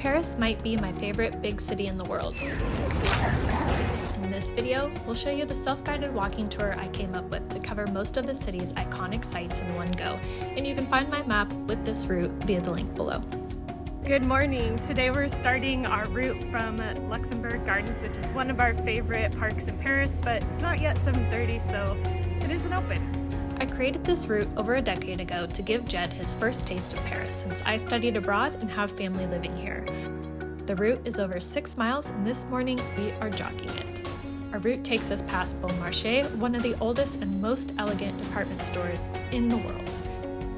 Paris might be my favorite big city in the world. In this video, we'll show you the self-guided walking tour I came up with to cover most of the city's iconic sites in one go, and you can find my map with this route via the link below. Good morning. Today we're starting our route from Luxembourg Gardens, which is one of our favorite parks in Paris, but it's not yet 7:30, so it isn't open. I created this route over a decade ago to give Jed his first taste of Paris since I studied abroad and have family living here. The route is over 6 miles, and this morning we are jogging it. Our route takes us past Bon Marché, one of the oldest and most elegant department stores in the world.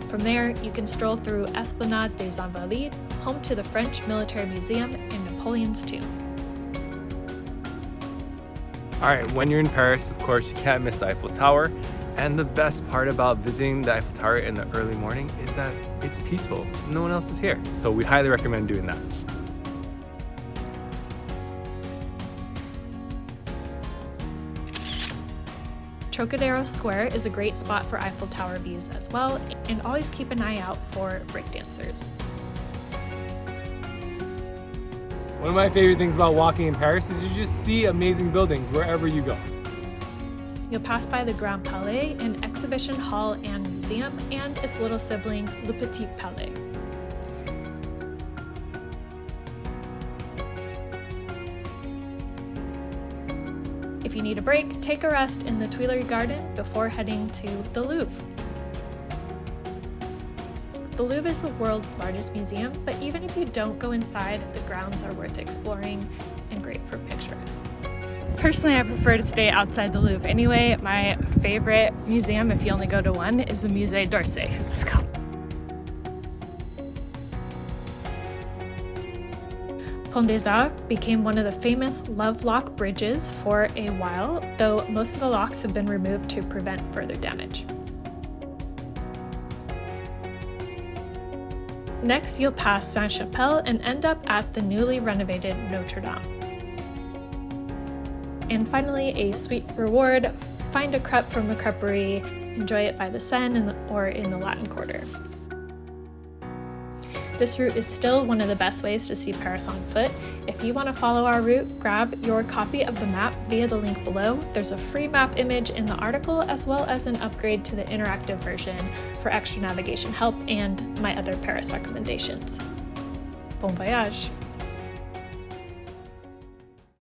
From there, you can stroll through Esplanade des Invalides, home to the French Military Museum and Napoleon's tomb. Alright, when you're in Paris, of course, you can't miss the Eiffel Tower. And the best part about visiting the Eiffel Tower in the early morning is that it's peaceful. No one else is here. So we highly recommend doing that. Trocadero Square is a great spot for Eiffel Tower views as well, and always keep an eye out for breakdancers. One of my favorite things about walking in Paris is you just see amazing buildings wherever you go. You'll pass by the Grand Palais, an exhibition hall and museum, and its little sibling, Le Petit Palais. If you need a break, take a rest in the Tuileries Garden before heading to the Louvre. The Louvre is the world's largest museum, but even if you don't go inside, the grounds are worth exploring and great for pictures. Personally, I prefer to stay outside the Louvre. Anyway, my favorite museum, if you only go to one, is the Musée d'Orsay. Let's go. Pont des Arts became one of the famous love lock bridges for a while, though most of the locks have been removed to prevent further damage. Next, you'll pass Sainte-Chapelle and end up at the newly renovated Notre Dame. And finally, a sweet reward, find a crepe from the creperie, enjoy it by the Seine or in the Latin Quarter. This route is still one of the best ways to see Paris on foot. If you want to follow our route, grab your copy of the map via the link below. There's a free map image in the article, as well as an upgrade to the interactive version for extra navigation help and my other Paris recommendations. Bon voyage!